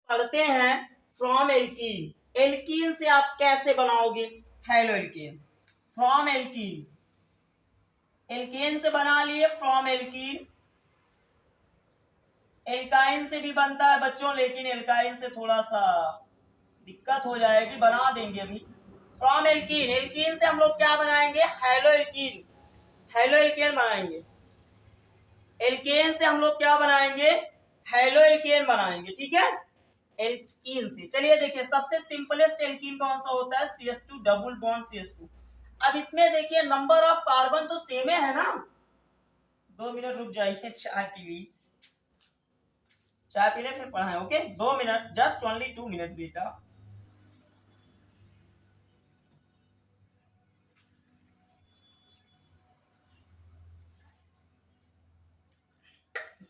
पढ़ते हैं from alkene. Alkene से आप कैसे बनाओगे halo alkene, from alkene, alkane से बना लिए फ्रॉम एल्कीन। एल्काइन से भी बनता है बच्चों, लेकिन एल्काइन से थोड़ा सा दिक्कत हो जाएगी, बना देंगे अभी। फ्रॉम एल्कीन, एल्कीन से हम लोग क्या बनाएंगे हेलो एल्कीन, हेलो एल्केन बनाएंगे। एल्केन से हम लोग क्या बनाएंगे हेलो एल्केन बनाएंगे, ठीक है। एल्कीन से चलिए देखिए सबसे सिंपलेस्ट एल्कीन कौन सा होता है CH2 डबल बॉन्ड CH2। अब इसमें देखिए नंबर ऑफ कार्बन तो सेम है ना। 2 मिनट रुक जाइए चाय के लिए, चाय पीने फिर पढ़ाएं, okay 2 minute, just only 2 minute बेटा।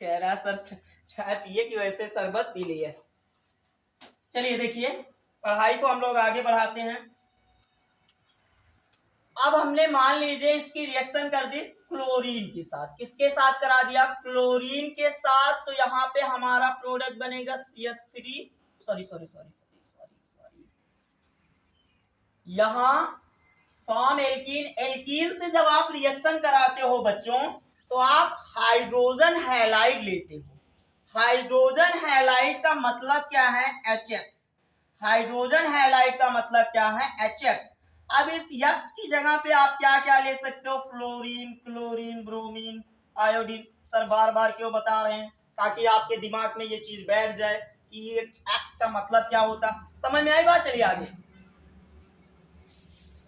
कह रहा सर चाय पिए कि वैसे शरबत पी लिया। चलिए देखिए पढ़ाई को हम लोग आगे बढ़ाते हैं। अब हमने मान लीजिए इसकी रिएक्शन कर दी क्लोरीन के साथ, किसके साथ करा दिया क्लोरीन के साथ, तो यहाँ पे हमारा प्रोडक्ट बनेगा CH3, sorry sorry sorry sorry sorry, यहाँ फॉर्म एल्कीन। एल्कीन से जब आप रिएक्शन कराते हो बच्चों तो आप हाइड्रोजन हैलाइड लेते हो। हाइड्रोजन हैलाइड का मतलब क्या है HX, हाइड्रोजन हैलाइड का मतलब क्या है HX। अब इस यक्स की जगह पे आप क्या क्या ले सकते हो fluorine, chlorine, bromine, iodine. Sir बार बार क्यों बता रहे हैं, ताकि आपके दिमाग में ये चीज बैठ जाए कि ये एक्स का मतलब क्या होता, समझ में आई बात। चलिए आगे।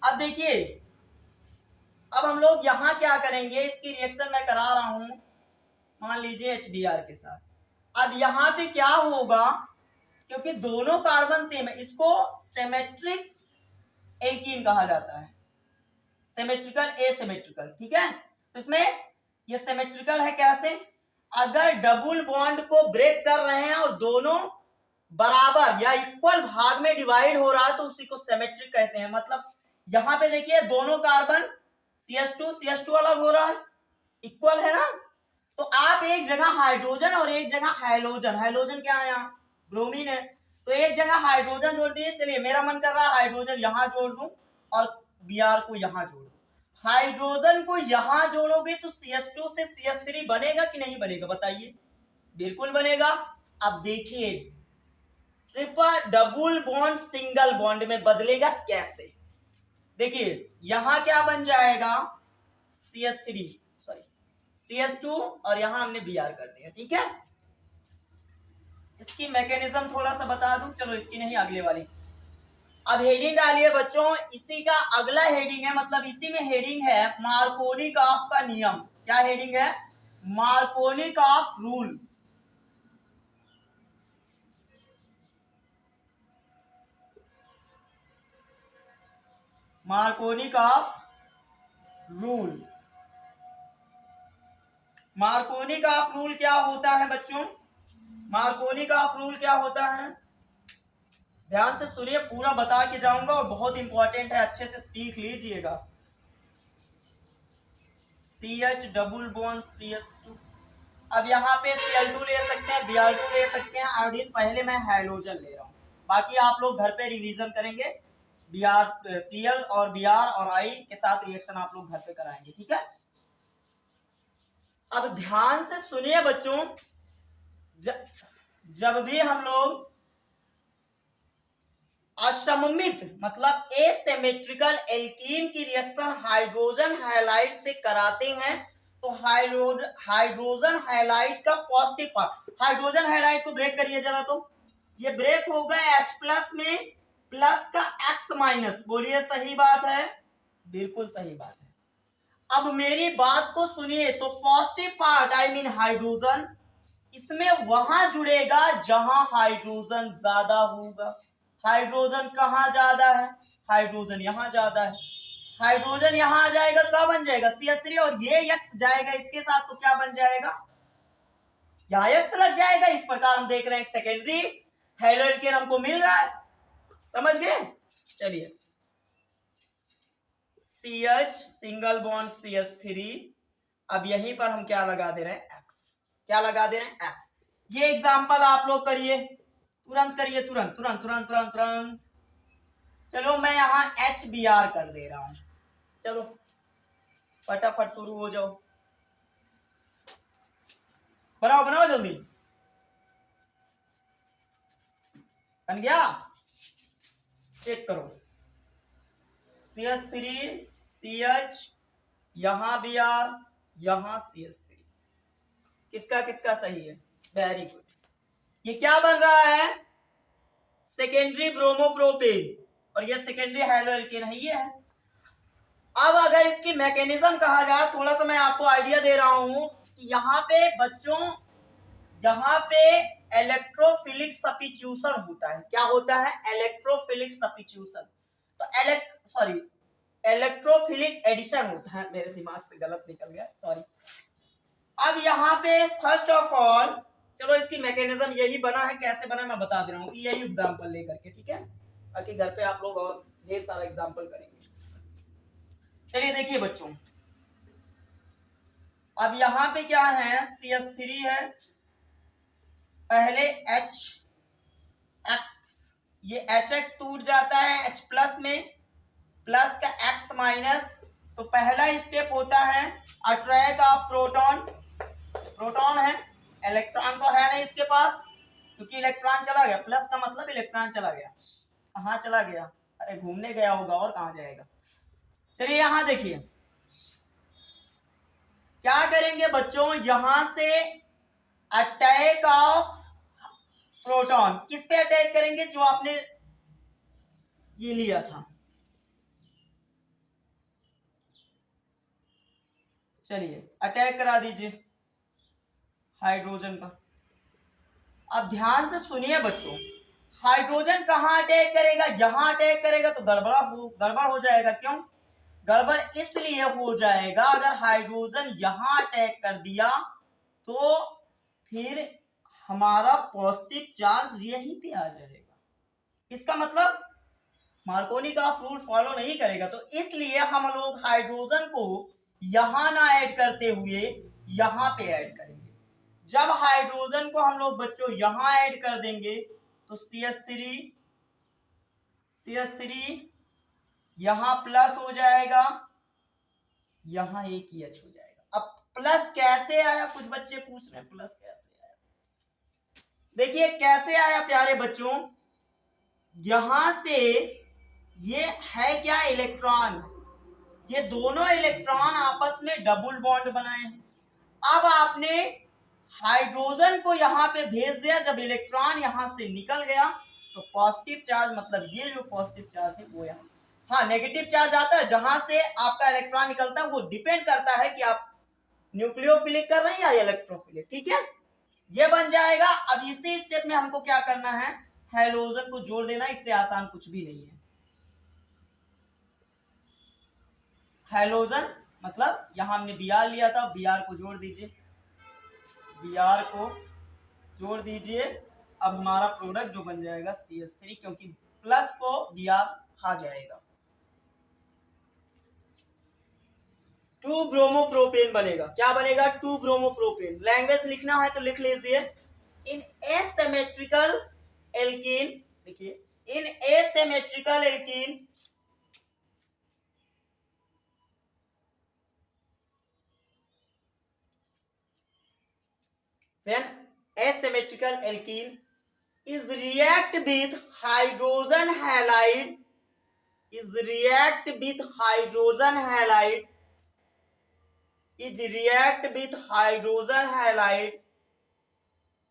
अब देखिए अब हम लोग यहां क्या करेंगे, इसकी रिएक्शन मैं करा रहा हूं मान लीजिए HBr के साथ। अब यहां पे क्या होगा, क्योंकि दोनों कार्बन सेम है, इसको सिमेट्रिक एल्कीन कहा जाता है, सिमेट्रिकल एसिमेट्रिकल, ठीक है। तो इसमें ये सिमेट्रिकल है कैसे, अगर डबल बॉन्ड को ब्रेक कर रहे हैं और दोनों बराबर या इक्वल भाग में डिवाइड हो रहा है तो उसी को सिमेट्रिक कहते हैं। मतलब यहां पे देखिए दोनों कार्बन CH2 अलग हो रहा है, इक्वल है ना। तो आप एक जगह हाइड्रोजन और एक जगह हाइलोजन, हाइलोजन क्या है यहाँ ब्रोमीन है, तो एक जगह हाइड्रोजन जोड़ दिए। चलिए मेरा मन कर रहा है हाइड्रोजन यहां जोड़ दूं और Br को यहां जोड़ दूं। हाइड्रोजन को यहां जोड़ोगे तो CH2 से CH3 बनेगा कि नहीं बनेगा बताइए, बिल्कुल बनेगा। अब देखिए triple double bond single bond में बदलेगा कैसे, देखिए यहां क्या बन जाएगा CH3 सॉरी CH2 और यहां हमने Br कर दिया, ठीक है। इसकी मैकेनिज्म थोड़ा सा बता दूं, चलो इसकी नहीं अगले वाली। अब हेडिंग डालिए बच्चों, इसी का अगला हेडिंग है, मतलब इसी में हेडिंग है मार्कोनिकॉफ का नियम। क्या हेडिंग है, Markovnikov rule. Markovnikov rule, Markovnikov rule क्या होता है बच्चों, मार्कोनिकॉफ रूल क्या होता है, ध्यान से सुनिए पूरा बता के जाऊंगा और बहुत इंपॉर्टेंट है, अच्छे से सीख लीजिएगा। CH डबल बॉन्ड CH2, अब यहाँ पे Cl2 ले सकते हैं, Br2 ले सकते हैं, आयोडीन पहले मैं हाइड्रोजन ले रहा हूँ, बाकी आप लोग घर पे रिवीजन करेंगे। Cl और Br और I के साथ रिएक्शन आप लोग घर पे कराएंगे, ठीक है। अब ध्यान से सुनिए बच्चों, जब भी हम लोग असममित मतलब एसिमेट्रिकल एल्कीन की रिएक्शन हाइड्रोजन हैलाइड से कराते हैं तो हाइड्रोजन हैलाइड का पॉजिटिव पार्ट, हाइड्रोजन हैलाइड को ब्रेक करिए जरा, तो ये ब्रेक हो गया H प्लस में, प्लस का X माइनस, बोलिए सही बात है, बिल्कुल सही बात है। अब मेरी बात को सुनिए, तो positive part I mean hydrogen इसमें वहां जुड़ेगा जहां हाइड्रोजन ज्यादा होगा। हाइड्रोजन कहां ज्यादा है, हाइड्रोजन यहां ज्यादा है, हाइड्रोजन यहां आ जाएगा तो क्या बन जाएगा CH3 और ये X जाएगा इसके साथ तो क्या बन जाएगा, यहाँ X लग जाएगा। इस प्रकार हम देख रहे हैं सेकेंडरी हेलो एल्केन हमको मिल रहा है, समझ गए। चलिए CH सिंगल बॉन्ड CH3, अब यहीं पर हम क्या लगा दे रहे हैं X, क्या लगा दे रहे हैं X। ये एग्जांपल आप लोग करिए, तुरंत करिए, तुरंत तुरंत तुरंत तुरंत तुरंत। चलो मैं यहाँ HBr कर दे रहा हूं, चलो फटाफट शुरू हो जाओ, बनाओ बनाओ जल्दी। बन गया? चेक करो, CH3 CH, यहां Br, यहां CH3, किसका किसका सही है? Very good. ये क्या बन रहा है? सेकेंडरी ब्रोमोप्रोपेन, और ये सेकेंडरी हैलोएल्केन है, ये है। अब अगर इसकी मैकेनिज्म कहा जाए, थोड़ा सा मैं आपको आइडिया दे रहा हूं कि यहाँ पे बच्चों, यहाँ पे इलेक्ट्रोफिलिक सब्स्टिट्यूशन होता है। क्या होता है? Electrophilic substitution. तो इलेक्ट्रोफिलिक एडिशन होता है, मेरे दिमाग से गलत निकल गया, सॉरी। अब यहाँ पे फर्स्ट ऑफ ऑल, चलो इसकी मैकेनिज्म यही बना है, कैसे बना मैं बता दे रहा हूँ, यही एग्जांपल लेकर के, ठीक है? बाकी घर पे आप लोग और ढेर सारा एग्जांपल करेंगे। चलिए देखिए बच्चों, अब यहाँ पे क्या है? CH3 है, पहले HX, ये HX टूट जाता है H प्लस में, प्लस का X माइनस, तो पहला स्टेप होता है अट्रैक्ट ऑफ प्रोटॉन। प्रोटॉन है, इलेक्ट्रॉन तो है नहीं इसके पास, क्योंकि इलेक्ट्रॉन चला गया, प्लस का मतलब इलेक्ट्रॉन चला गया। कहाँ चला गया? अरे घूमने गया होगा, और कहाँ जाएगा? चलिए यहां देखिए क्या करेंगे बच्चों, यहां से अटैक ऑफ प्रोटॉन, किस पे अटैक करेंगे? जो आपने ये लिया था। चलिए अटैक करा दीजिए हाइड्रोजन का। अब ध्यान से सुनिए बच्चों, हाइड्रोजन कहां अटैक करेगा? यहां अटैक करेगा तो गड़बड़ हो जाएगा। क्यों गड़बड़? इसलिए हो जाएगा, अगर हाइड्रोजन यहां अटैक कर दिया तो फिर हमारा पॉजिटिव चार्ज यहीं पे आ जाएगा। इसका मतलब मार्कोनी का रूल फॉलो नहीं करेगा। तो इसलिए हम लोग हाइड्रोजन को यहां ना ऐड करते हुए यहां पे ऐड करेंगे। जब हाइड्रोजन को हम लोग बच्चों यहां ऐड कर देंगे तो CH3 यहां प्लस हो जाएगा, यहां एक ही H हो जाएगा। अब प्लस कैसे आया? कुछ बच्चे पूछ रहे हैं प्लस कैसे आया। देखिए कैसे आया प्यारे बच्चों, यहां से ये है क्या? इलेक्ट्रॉन। ये दोनों इलेक्ट्रॉन आपस में डबल बॉन्ड बनाए हैं। अब आपने हाइड्रोजन को यहां पे भेज दिया, जब इलेक्ट्रॉन यहां से निकल गया तो पॉजिटिव चार्ज, मतलब ये जो पॉजिटिव चार्ज है वो यहाँ, हाँ नेगेटिव चार्ज आता है। जहां से आपका इलेक्ट्रॉन निकलता है वो डिपेंड करता है कि आप न्यूक्लियोफिलिक कर रहे हैं या इलेक्ट्रोफिलिक, ठीक है? ये बन जाएगा। अब इसी स्टेप में हमको क्या करना है? हैलोजन को जोड़ देना, इससे आसान कुछ भी नहीं है। हैलोजन मतलब यहां हमने Br लिया था, Br को जोड़ दीजिए, Br को जोड़ दीजिए। अब हमारा प्रोडक्ट जो बन जाएगा CH3, क्योंकि प्लस को Br खा जाएगा, 2 ब्रोमोप्रोपेन बनेगा। क्या बनेगा? 2 ब्रोमोप्रोपेन। लैंग्वेज लिखना है तो लिख लीजिए, इन एसिमेट्रिकल एल्कीन, देखिए in asymmetrical alkene when asymmetrical alkene is react with hydrogen halide, is react with hydrogen halide, is react with hydrogen halide,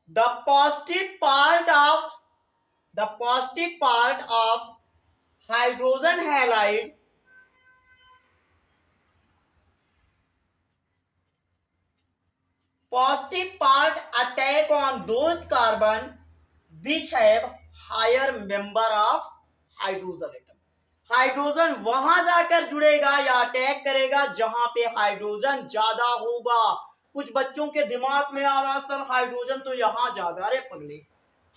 the positive part of hydrogen halide positive part attack on those carbon which have higher member of hydrogen atom. Hydrogen वहां जाकर जुड़ेगा या attack करेगा जहां पे hydrogen ज्यादा होगा। कुछ बच्चों के दिमाग में आ रहा सर हाइड्रोजन तो यहां ज्यादा, अरे पगले,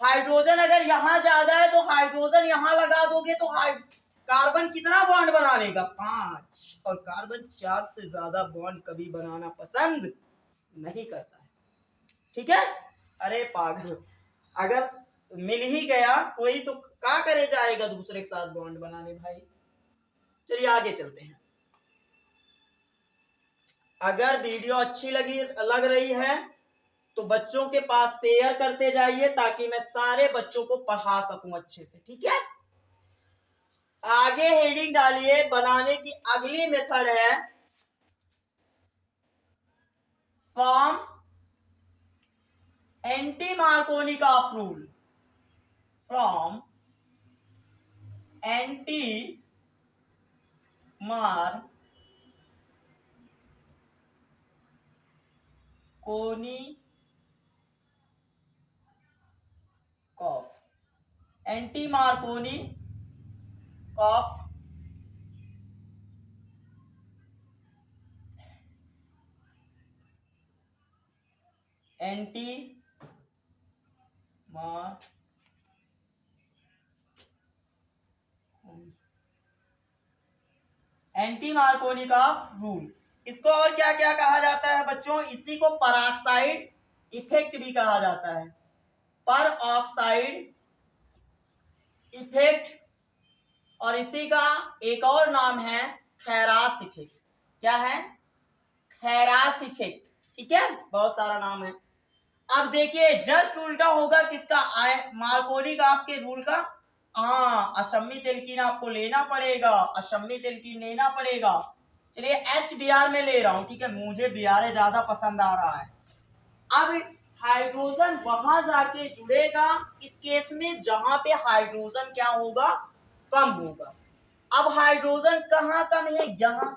हाइड्रोजन अगर यहां ज्यादा है तो हाइड्रोजन यहां लगा दोगे तो कार्बन कितना बॉन्ड बना लेगा? 5, और कार्बन 4 से ज्यादा बॉन्ड कभी बनाना पसंद नहीं करता है, ठीक है? अरे पागल, अगर मिल ही गया, कोई तो क्या करे जाएगा दूसरे के साथ बॉन्ड बनाने भाई। चलिए आगे चलते हैं। अगर वीडियो अच्छी लग रही है तो बच्चों के पास शेयर करते जाइए ताकि मैं सारे बच्चों को पढ़ा सकूं अच्छे से, ठीक है। आगे हेडिंग डालिए, बनाने की अगली मेथड है form anti Markovnikov rule. From anti Markovnikov anti Markovnikov anti Markovnikov rule. इसको और क्या क्या कहा जाता है बच्चों? इसी को पराक्साइड इफेक्ट भी कहा जाता है, पर ऑक्साइड इफेक्ट, और इसी का एक और नाम है खैरास इफेक्ट। क्या है? खैरास इफेक्ट, ठीक है, बहुत सारा नाम है। अब देखिए जस्ट उल्टा होगा किसका? मार्कोनिकॉफ के रूल का। हाँ, अशम्मित एल्कीन आपको लेना पड़ेगा, अशम्मित एल्कीन लेना पड़ेगा। चलिए HBr में ले रहा हूं, ठीक है, मुझे Br ज्यादा पसंद आ रहा है। अब हाइड्रोजन वहां जाके जुड़ेगा इस केस में जहां पे हाइड्रोजन क्या होगा? कम होगा। अब हाइड्रोजन कहाँ कम है? यहाँ।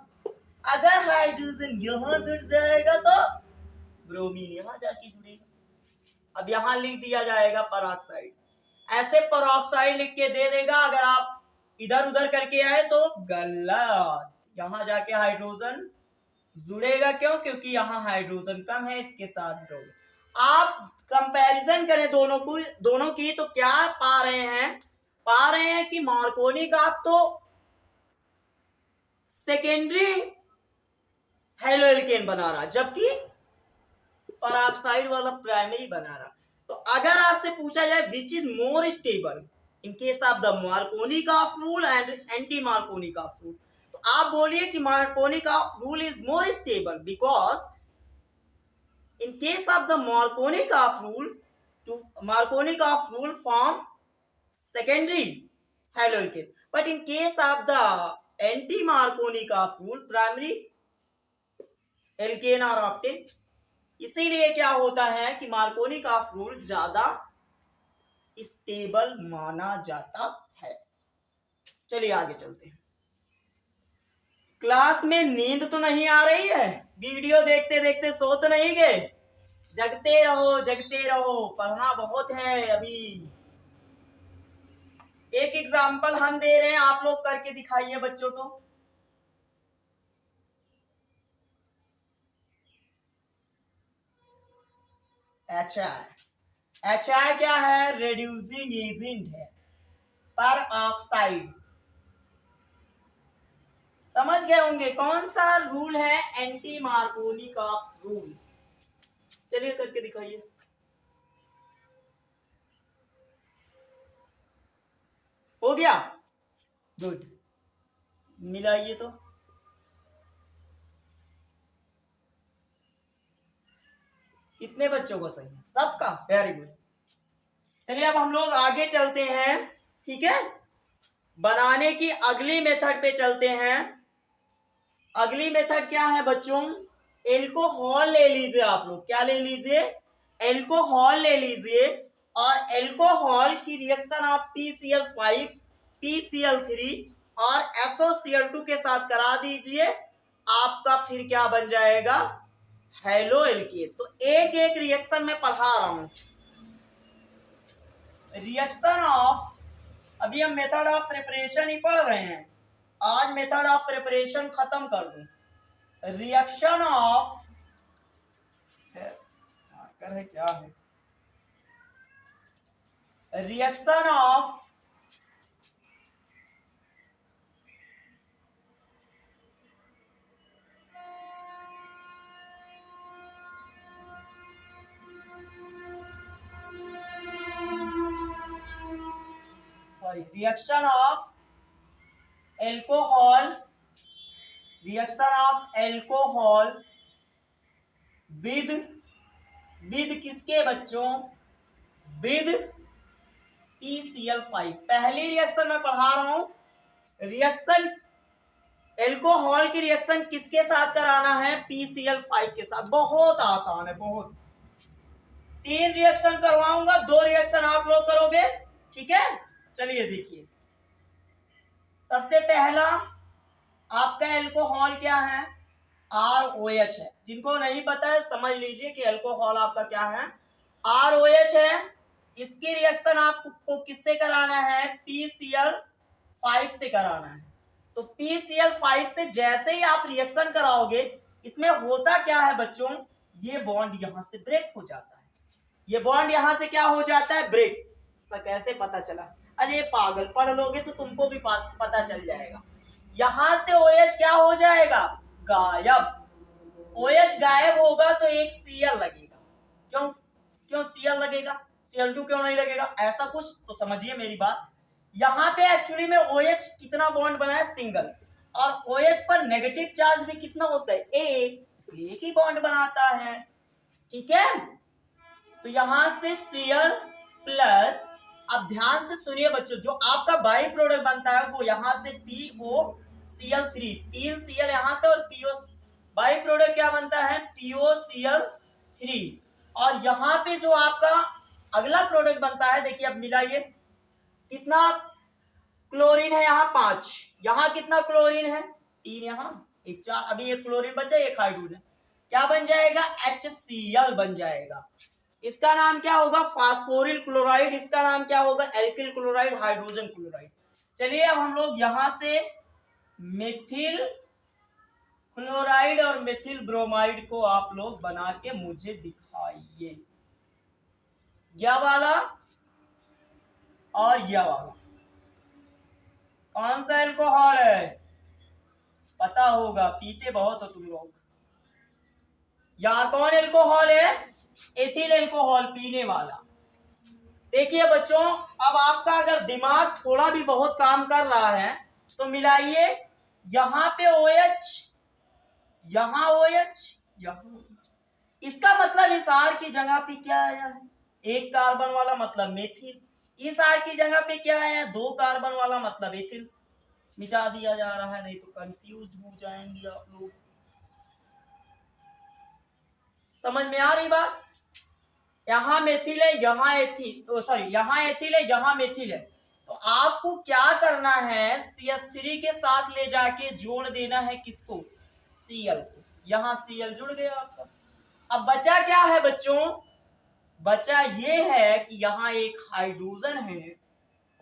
अगर हाइड्रोजन यहाँ जुड़ जाएगा तो ब्रोमीन यहाँ जाके जुड़ेगा। अब यहाँ लिख दिया जाएगा पराक्साइड, ऐसे पराक्साइड लिख के दे देगा। अगर आप इधर उधर करके आए तो गलत, यहाँ जाके हाइड्रोजन जुड़ेगा। क्यों? क्योंकि यहाँ हाइड्रोजन कम है, इसके साथ ब्रोमीन। आप कंपैरिजन करें दोनों की तो क्या पा रहे हैं? पा रहे हैं कि मार्कोनिकॉफ तो सेकेंडरी हेलोएल्केन बना रहा, जबकि पराक्साइड वाला प्राइमरी बना रहा। तो अगर आपसे पूछा जाए which is more stable in case of the Markovnikov rule and anti Markovnikov rule, तो आप बोलिए कि Markovnikov rule is more stable because in case of the Markovnikov rule form secondary haloalkane, but in case of the anti-Markovnikov rule primary alkane are obtained। इसीलिए क्या होता है कि Markovnikov rule ज्यादा स्टेबल माना जाता है। चलिए आगे चलते हैं। क्लास में नींद तो नहीं आ रही है? वीडियो देखते देखते सो तो नहीं गए? जगते रहो, जगते रहो, पढ़ना बहुत है अभी। एक एग्जाम्पल हम दे रहे हैं, आप लोग करके दिखाइए बच्चों को। HI क्या है? रेड्यूसिंग एजेंट है, पर ऑक्साइड। समझ गए होंगे कौन सा रूल है? Anti Markovnikov rule. चलिए करके दिखाइए। हो गया? गुड, मिलाइए तो। कितने बच्चों को सही? सबका? Very good. चलिए अब हम लोग आगे चलते हैं, ठीक है, बनाने की अगली मेथड पे चलते हैं। अगली मेथड क्या है बच्चों? एल्कोहल ले लीजिए आप लोग। क्या ले लीजिए? एल्कोहल ले लीजिए, और एल्कोहल की रिएक्शन आप PCl5 PCl3 और SOCl2 के साथ करा दीजिए। आपका फिर क्या बन जाएगा? हेलोएल्केन। तो एक एक रिएक्शन में पढ़ा रहा हूं। रिएक्शन ऑफ, अभी हम मेथड ऑफ प्रिपरेशन ही पढ़ रहे हैं, आज मेथड ऑफ प्रिपरेशन खत्म कर दूं। रिएक्शन ऑफ है क्या है? Reaction of reaction of alcohol with किसके बच्चों, विद PCl5। पहली रिएक्शन में पढ़ा रहा हूं, रिएक्शन एल्कोहल की रिएक्शन किसके साथ कराना है, PCl5 के साथ। बहुत आसान है, बहुत। 3 रिएक्शन करवाऊंगा, 2 रिएक्शन आप लोग करोगे, ठीक है। चलिए देखिए, सबसे पहला आपका एल्कोहल क्या है, ROH है। जिनको नहीं पता है समझ लीजिए कि एल्कोहल आपका क्या है, ROH है। इसकी रिएक्शन आपको किससे कराना है, PCl5 से कराना है। तो PCl5 से जैसे ही आप रिएक्शन कराओगे, इसमें होता क्या है बच्चों, ये बॉन्ड यहां से ब्रेक हो जाता है। ये बॉन्ड यहां से क्या हो जाता है, ब्रेक। सर कैसे पता चला, अरे पागल, पढ़ लोगे तो तुमको भी पता चल जाएगा। यहां से OH क्या हो जाएगा, गायब। OH गायब होगा तो एक Cl लगेगा। क्यों Cl लगेगा, Cl2 क्यों नहीं लगेगा, ऐसा कुछ तो समझिए मेरी बात। यहाँ पे एक्चुअली में OH कितना बॉन्ड बना है, सिंगल, और OH पर नेगेटिव चार्ज भी कितना होता है, एक, इसलिए एक ही बॉन्ड बनाता है, ठीक है। तो यहां से Cl प्लस, अब ध्यान से सुनिए बच्चों, जो आपका बाई प्रोडक्ट बनता है वो यहां से POCl3, 3 Cl यहां से, और PO बाई प्रोडक्ट क्या बनता है, POCl3। और यहाँ पे जो आपका अगला प्रोडक्ट बनता है, देखिए अब मिलाइए, कितना क्लोरीन है, यहाँ 5, यहाँ कितना क्लोरीन है, 3, यहाँ 1, 4, अभी एक क्लोरीन बचा, एक हाइड्रोजन, क्या बन जाएगा, HCl बन जाएगा। इसका नाम क्या होगा, फास्फोरिल क्लोराइड। इसका नाम क्या होगा, एल्किल क्लोराइड, हाइड्रोजन क्लोराइड। चलिए अब हम लोग यहां से मेथिल क्लोराइड और मेथिल ब्रोमाइड को आप लोग बना के मुझे दिखाइए। यह वाला और यह वाला कौन सा एल्कोहल है, पता होगा, पीते बहुत हो तुम लोग। यहां कौन एल्कोहल है, एथिल एल्कोहल, पीने वाला। देखिए बच्चों, अब आपका अगर दिमाग थोड़ा भी बहुत काम कर रहा है तो मिलाइए, यहां पे OH, यहां OH, यहां। इसका मतलब इस R की जगह पे क्या आया है, 1 कार्बन वाला, मतलब मेथिल। इस R की जगह पे क्या आया, 2 कार्बन वाला, मतलब एथिल। मिटा दिया जा रहा है, नहीं तो कंफ्यूज हो जाएंगे आप लोग। समझ में आ रही बात, यहां मेथिल है, यहां एथिल, सॉरी यहां एथिल है, यहां मेथिल है। तो आपको क्या करना है, CH3 के साथ ले जाके जोड़ देना है किसको, Cl को। यहां Cl जुड़ गया आपका। अब बचा क्या है बच्चों, बचा ये है कि यहां एक हाइड्रोजन है,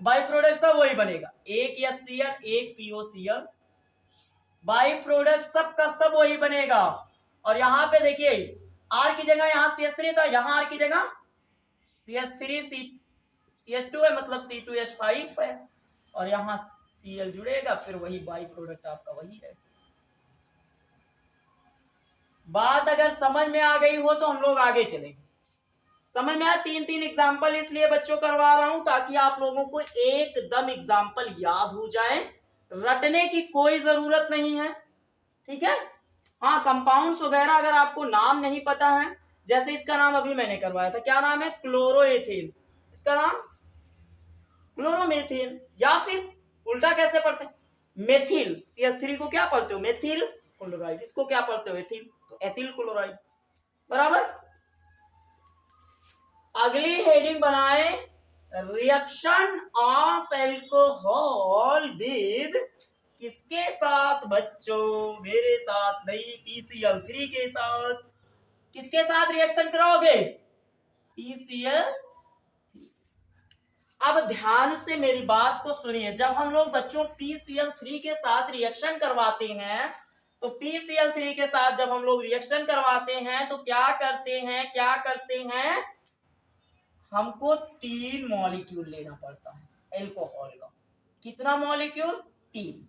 बाई प्रोडक्ट सब वही बनेगा, एक HCl, एक POCl, बाई प्रोडक्ट सब का सब वही बनेगा। और यहां पे देखिए, R की जगह यहां CH3 था, यहां R की जगह CH3 CH2 है, मतलब C2H5 है, और यहां Cl जुड़ेगा, फिर वही बाई प्रोडक्ट आपका वही है। बात अगर समझ में आ गई हो तो हम लोग आगे चलेंगे। समझ में आया, 3 एग्जाम्पल इसलिए बच्चों करवा रहा हूं ताकि आप लोगों को एकदम एग्जाम्पल याद हो जाए, रटने की कोई जरूरत नहीं है, ठीक है। हाँ, कंपाउंड्स वगैरह अगर आपको नाम नहीं पता है, जैसे इसका नाम अभी मैंने करवाया था, क्या नाम है, क्लोरोएथिल, इसका नाम क्लोरोमेथिल, या फिर उल्टा कैसे पढ़ते हैं, मेथिल, CH3 को क्या पढ़ते हो, मेथिल क्लोराइड, इसको क्या पढ़ते हो, एथिल, तो एथिल क्लोराइड, बराबर। अगली हेडिंग बनाए, रिएक्शन ऑफ एल्कोहल विद किसके साथ बच्चों, मेरे साथ नहीं, PCl3 के साथ। किसके साथ रिएक्शन कराओगे, PCl। अब ध्यान से मेरी बात को सुनिए, जब हम लोग बच्चों PCl3 के साथ रिएक्शन करवाते हैं, तो PCl3 के साथ जब हम लोग रिएक्शन करवाते हैं तो क्या करते हैं, हमको 3 मॉलिक्यूल लेना पड़ता है एल्कोहल का। कितना मॉलिक्यूल, 3।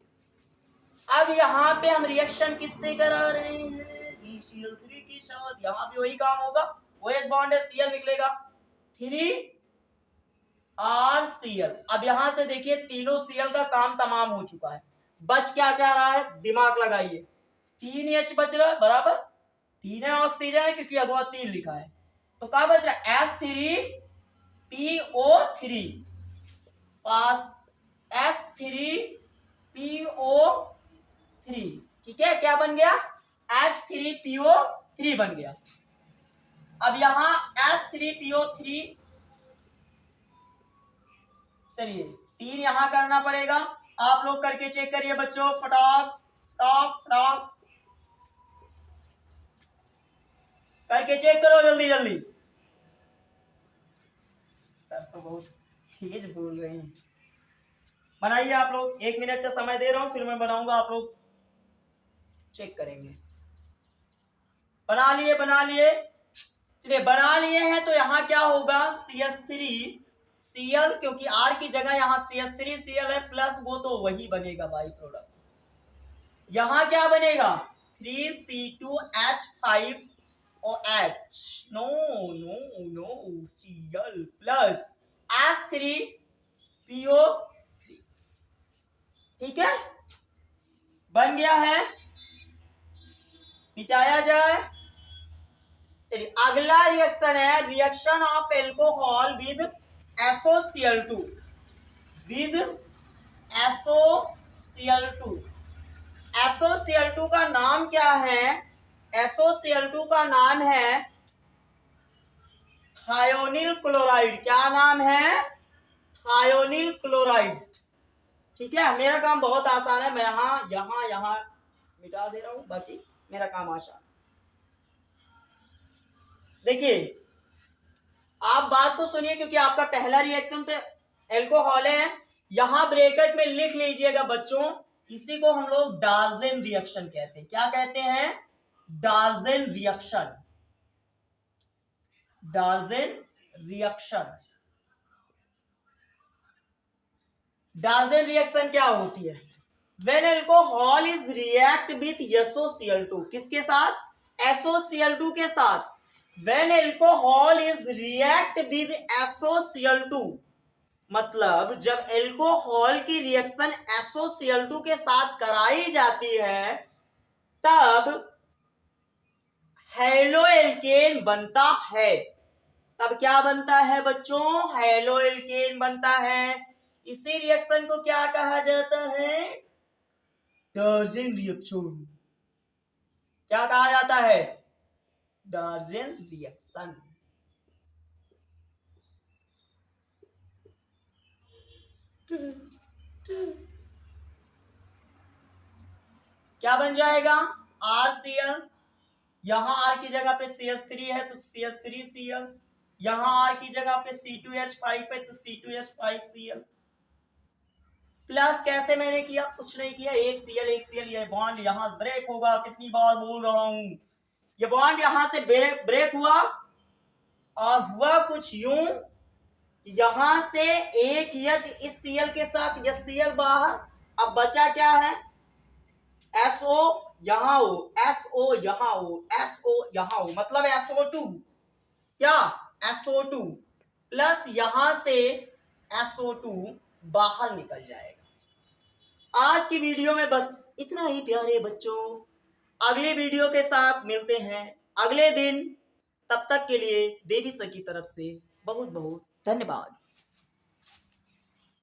अब यहाँ पे हम रिएक्शन किससे करा रहे हैं, PCl3 के साथ। यहाँ भी वही काम होगा, OH बॉन्ड है, Cl निकलेगा, 3 RCl। अब यहां से देखिए तीनों Cl का काम तमाम हो चुका है, बच क्या क्या रहा है, दिमाग लगाइए, 3H बच रहा है, बराबर 3 है ऑक्सीजन है क्योंकि अगवा 3 लिखा है, तो क्या बच रहा है S3PO3 S3PO3, ठीक है, क्या बन गया S3PO3 बन गया। अब यहां S3PO3, चलिए 3 यहां करना पड़ेगा, आप लोग करके चेक करिए बच्चों, फटाक फटाक फटाक करके चेक करो जल्दी जल्दी। सर तो बहुत तेज बोल रहे हैं, बनाइए आप लोग, 1 मिनट का समय दे रहा हूं, फिर मैं बनाऊंगा, आप लोग चेक करेंगे। बना लिए बना लिए, चलिए बना लिए हैं, तो यहां क्या होगा CH3Cl, क्योंकि R की जगह यहां CH3Cl है, प्लस वो तो वही बनेगा बाई प्रोडक्ट, यहां क्या बनेगा 3C2H5OH, no no no Cl plus S3PO3, ठीक है, बन गया है, मिटाया जाए। चलिए अगला रिएक्शन है reaction of alcohol with SOCl2, with SOCl2। SOCl2 का नाम क्या है, SOCl2 का नाम है थायोनिल क्लोराइड, क्या नाम है थायोनिल क्लोराइड, ठीक है। मेरा काम बहुत आसान है, मैं यहां मिटा दे रहा हूं, बाकी मेरा काम आसान। देखिए आप बात तो सुनिए, क्योंकि आपका पहला रिएक्टेंट एल्कोहल है, यहां ब्रैकेट में लिख लीजिएगा बच्चों, इसी को हम लोग डार्जेन रिएक्शन कहते हैं, क्या कहते हैं डार्जेन रिएक्शन, डार्जेन रिएक्शन। डार्जेन रिएक्शन क्या होती है, when alcohol is react with SOCl2, किसके साथ SOCl2 के साथ, when alcohol is react with SOCl2, मतलब जब एल्कोहल की रिएक्शन SOCl2 के साथ कराई जाती है तब हेलोएल्केन बनता है, तब क्या बनता है बच्चों हेलोएल्केन बनता है, इसी रिएक्शन को क्या कहा जाता है डार्जेन रिएक्शन, क्या कहा जाता है डार्जेन रिएक्शन। क्या बन जाएगा RCl, यहां R की जगह पे CH3 है तो CH3Cl, यहां R की जगह पे C2H5 है तो C2H5Cl, प्लस कैसे मैंने किया, कुछ नहीं किया, एक Cl ये बॉन्ड यहां ब्रेक होगा, कितनी बार बोल रहा हूं, ये बॉन्ड यहां से ब्रेक हुआ और हुआ कुछ यूं, यहां से एक H इस Cl के साथ HCl बाहर, अब बचा क्या है SO यहां हो, SO यहां हो, SO यहां हो, मतलब SO2, क्या SO2 प्लस यहां से SO2 बाहर निकल जाएगा। आज की वीडियो में बस इतना ही प्यारे बच्चों, अगली वीडियो के साथ मिलते हैं अगले दिन, तब तक के लिए देवी सर की तरफ से बहुत बहुत धन्यवाद।